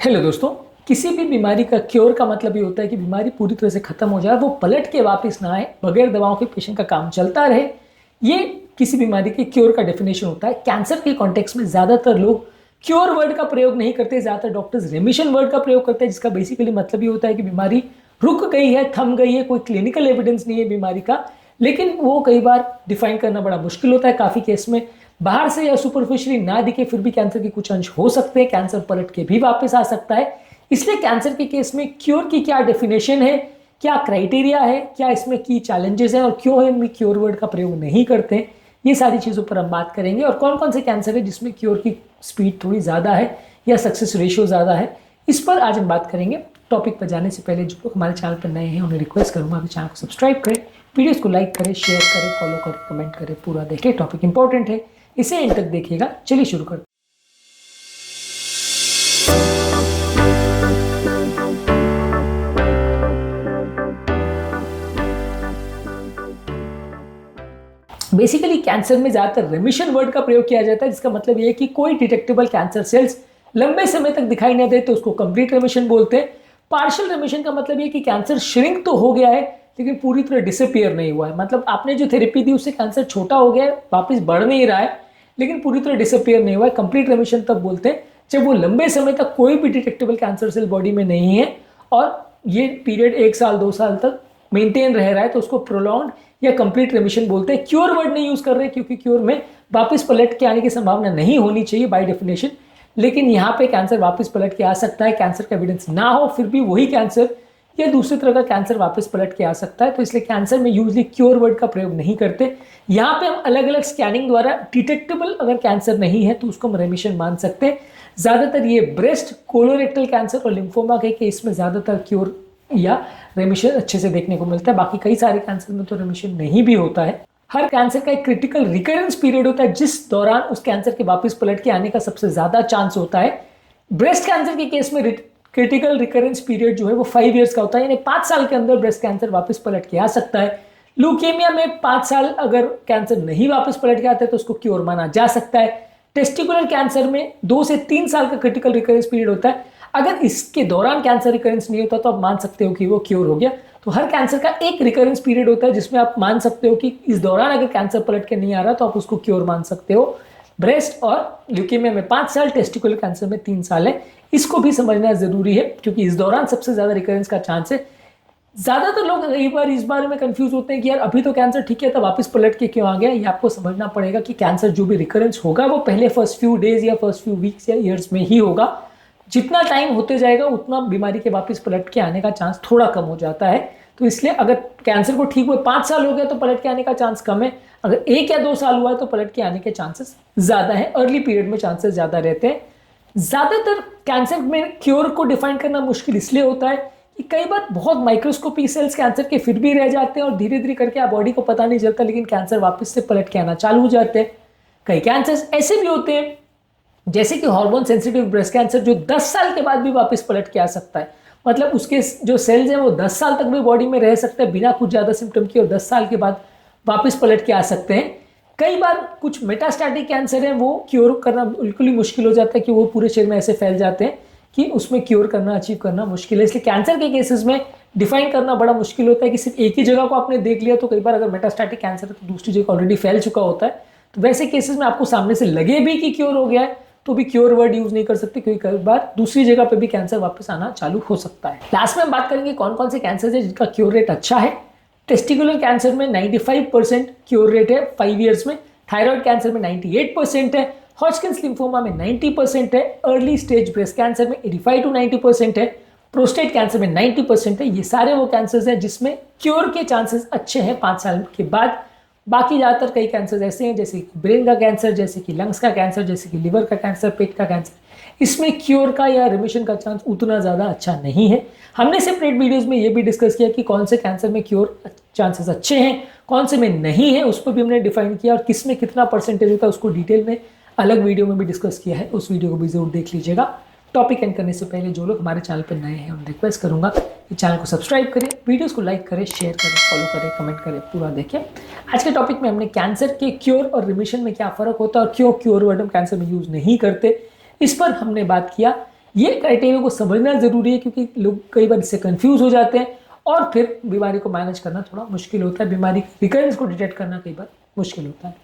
Hello दोस्तों। किसी भी बीमारी का क्योर का मतलब ये होता है कि बीमारी पूरी तरह से खत्म हो जाए, वो पलट के वापस ना आए, बगैर दवाओं के पेशेंट का काम चलता रहे। ये किसी बीमारी के क्योर का डेफिनेशन होता है। कैंसर के कॉन्टेक्स्ट में ज्यादातर लोग क्योर वर्ड का प्रयोग नहीं करते, ज्यादातर डॉक्टर्स रेमिशन वर्ड का प्रयोग करते हैं, जिसका बेसिकली मतलब ये होता है कि बीमारी रुक गई है, थम गई है, कोई क्लिनिकल एविडेंस नहीं है बीमारी का। लेकिन वो कई बार डिफाइन करना बड़ा मुश्किल होता है। काफी केस में बाहर से या सुपरफिशियली ना दिखे फिर भी कैंसर के कुछ अंश हो सकते हैं, कैंसर पलट के भी वापस आ सकता है। इसलिए कैंसर के केस में क्योर की क्या डेफिनेशन है, क्या क्राइटेरिया है, क्या इसमें की चैलेंजेस हैं और क्यों हम क्योर वर्ड का प्रयोग नहीं करते, ये सारी चीज़ों पर हम बात करेंगे। और कौन कौन से कैंसर है जिसमें क्योर की स्पीड थोड़ी ज़्यादा है या सक्सेस रेशियो ज़्यादा है, इस पर आज हम बात करेंगे। टॉपिक पर जाने से पहले जो लोग हमारे चैनल पर नए हैं उन्हें रिक्वेस्ट करूंगा कि चैनल को सब्सक्राइब करें, वीडियोस को लाइक करें, शेयर करें, फॉलो करें, कमेंट करें, पूरा देखें। टॉपिक इंपॉर्टेंट है, इसे एंड तक देखिएगा। चलिए शुरू करते हैं। बेसिकली कैंसर में ज्यादातर रेमिशन वर्ड का प्रयोग किया जाता है, जिसका मतलब यह है कि कोई डिटेक्टेबल कैंसर सेल्स लंबे समय तक दिखाई न दे तो उसको कंप्लीट रेमिशन बोलते हैं। पार्शियल रेमिशन का मतलब यह कि कैंसर श्रिंक तो हो गया है लेकिन पूरी तरह डिसअपियर नहीं हुआ है। मतलब आपने जो थेरेपी दी उससे कैंसर छोटा हो गया है, वापस बढ़ नहीं रहा है, लेकिन पूरी तरह डिसअपियर नहीं हुआ है। कंप्लीट रेमिशन तब बोलते हैं जब वो लंबे समय तक कोई भी डिटेक्टेबल कैंसर सेल बॉडी में नहीं है और ये पीरियड 1 साल 2 साल तक मेंटेन रह रहा है, तो उसको प्रोलॉन्ग्ड या कंप्लीट रेमिशन बोलते हैं। क्योर वर्ड नहीं यूज कर रहे क्योंकि क्योर में वापस पलट के आने की संभावना नहीं होनी चाहिए बाय डेफिनेशन, लेकिन यहाँ पे कैंसर वापस पलट के आ सकता है। कैंसर का एविडेंस ना हो फिर भी वही कैंसर या दूसरी तरह का कैंसर वापस पलट के आ सकता है, तो इसलिए कैंसर में यूजली क्योर वर्ड का प्रयोग नहीं करते। यहाँ पे हम अलग अलग स्कैनिंग द्वारा डिटेक्टेबल अगर कैंसर नहीं है तो उसको हम रेमिशन मान सकते हैं। ज्यादातर ये ब्रेस्ट, कोलोरेक्टल कैंसर और लिम्फोमा के केस में ज्यादातर क्योर या रेमिशन अच्छे से देखने को मिलता है। बाकी कई सारे कैंसर में तो रेमिशन नहीं भी होता है। हर कैंसर का एक क्रिटिकल रिकरेंस पीरियड होता है जिस दौरान उस कैंसर के वापस पलट के आने का सबसे ज्यादा चांस होता है। ब्रेस्ट कैंसर के केस में क्रिटिकल रिकरेंस पीरियड जो है वो 5 इयर्स का होता है, यानी 5 साल के अंदर ब्रेस्ट कैंसर वापस पलट के आ सकता है। ल्यूकेमिया में 5 साल अगर कैंसर नहीं वापस पलट के आता है तो उसको क्योर माना जा सकता है। टेस्टिकुलर कैंसर में 2 से 3 साल का क्रिटिकल रिकरेंस पीरियड होता है। अगर इसके दौरान कैंसर रिकरेंस नहीं होता तो आप मान सकते हो कि वो क्योर हो गया। तो हर कैंसर का एक रिकरेंस पीरियड होता है जिसमें आप मान सकते हो कि इस दौरान अगर कैंसर पलट के नहीं आ रहा तो आप उसको क्योर मान सकते हो। ब्रेस्ट और ल्यूकेमिया में 5 साल, टेस्टिकुलर कैंसर में 3 साल है। इसको भी समझना जरूरी है क्योंकि इस दौरान सबसे ज्यादा रिकरेंस का चांस है। ज्यादातर लोग कई बार इस बारे में कंफ्यूज होते हैं कि यार अभी तो कैंसर ठीक है तो वापस पलट के क्यों आ गया। ये आपको समझना पड़ेगा कि कैंसर जो भी रिकरेंस होगा वो पहले फर्स्ट फ्यू डेज या फर्स्ट फ्यू वीक्स या ईयर्स में ही होगा। जितना टाइम होते जाएगा उतना बीमारी के वापस पलट के आने का चांस थोड़ा कम हो जाता है। तो इसलिए अगर कैंसर को ठीक हुए 5 साल हो गया तो पलट के आने का चांस कम है। अगर 1 या 2 साल हुआ है तो पलट के आने के चांसेस ज्यादा है। अर्ली पीरियड में चांसेस ज्यादा रहते हैं। ज्यादातर कैंसर में क्योर को डिफाइन करना मुश्किल इसलिए होता है कि कई बार बहुत माइक्रोस्कोपिक सेल्स कैंसर के फिर भी रह जाते हैं और धीरे धीरे करके आप बॉडी को पता नहीं चलता, लेकिन कैंसर वापस से पलट के आना चालू हो जाते हैं। कई कैंसर ऐसे भी होते हैं जैसे कि हार्मोन सेंसिटिव ब्रेस्ट कैंसर जो 10 साल के बाद भी वापस पलट के आ सकता है। मतलब उसके जो सेल्स हैं वो 10 साल तक भी बॉडी में रह सकते हैं बिना कुछ ज्यादा सिम्टम के और 10 साल के बाद वापस पलट के आ सकते हैं। कई बार कुछ मेटास्टैटिक कैंसर है वो क्योर करना बिल्कुल ही मुश्किल हो जाता है कि वो पूरे शरीर में ऐसे फैल जाते हैं कि उसमें क्योर करना, अचीव करना मुश्किल है। इसलिए कैंसर के केसेस में डिफाइन करना बड़ा मुश्किल होता है कि सिर्फ एक ही जगह को आपने देख लिया तो कई बार अगर मेटास्टैटिक कैंसर है तो दूसरी जगह ऑलरेडी फैल चुका होता है। तो वैसे केसेस में आपको सामने से लगे भी कि क्योर हो गया है तो भी क्योर वर्ड यूज नहीं कर सकते क्योंकि कई बार दूसरी जगह पे भी कैंसर वापस आना चालू हो सकता है। लास्ट में हम बात करेंगे कौन कौन से कैंसर है जिनका क्योर रेट अच्छा है। टेस्टिकुलर कैंसर में 95% क्योर रेट है 5 इयर्स में। थायराइड कैंसर में 98% है। हॉजकिंस लिम्फोमा में 90% है। अर्ली स्टेज ब्रेस्ट कैंसर में 85 to 90% है। प्रोस्टेट कैंसर में 90% है। ये सारे वो कैंसर्स हैं जिसमें क्योर के चांसेस अच्छे हैं 5 साल के बाद। बाकी ज़्यादातर कई कैंसर ऐसे हैं जैसे कि ब्रेन का कैंसर, जैसे कि लंग्स का कैंसर, जैसे कि लिवर का कैंसर, पेट का कैंसर, इसमें क्योर का या रिमिशन का चांस उतना ज़्यादा अच्छा नहीं है। हमने सेपरेट वीडियोस में ये भी डिस्कस किया कि कौन से कैंसर में क्योर चांसेस अच्छे हैं, कौन से में नहीं है, उस पर भी हमने डिफाइन किया और किस में कितना परसेंटेज होता है उसको डिटेल में अलग वीडियो में भी डिस्कस किया है। उस वीडियो को भी जरूर देख लीजिएगा। टॉपिक एंड करने से पहले जो लोग हमारे चैनल पर नए हैं उन्हें रिक्वेस्ट करूंगा कि चैनल को सब्सक्राइब करें, वीडियोस को लाइक करें, शेयर करें, फॉलो करें, कमेंट करें, पूरा देखें। आज के टॉपिक में हमने कैंसर के क्योर और रिमिशन में क्या फ़र्क होता है और क्यों क्योर वर्ड हम कैंसर में यूज़ नहीं करते, इस पर हमने बात किया। ये क्राइटेरिया को समझना ज़रूरी है, क्योंकि लोग कई बार इससे कंफ्यूज हो जाते हैं और फिर बीमारी को मैनेज करना थोड़ा मुश्किल होता है, बीमारी की रिकरेंस को डिटेक्ट करना कई बार मुश्किल होता है।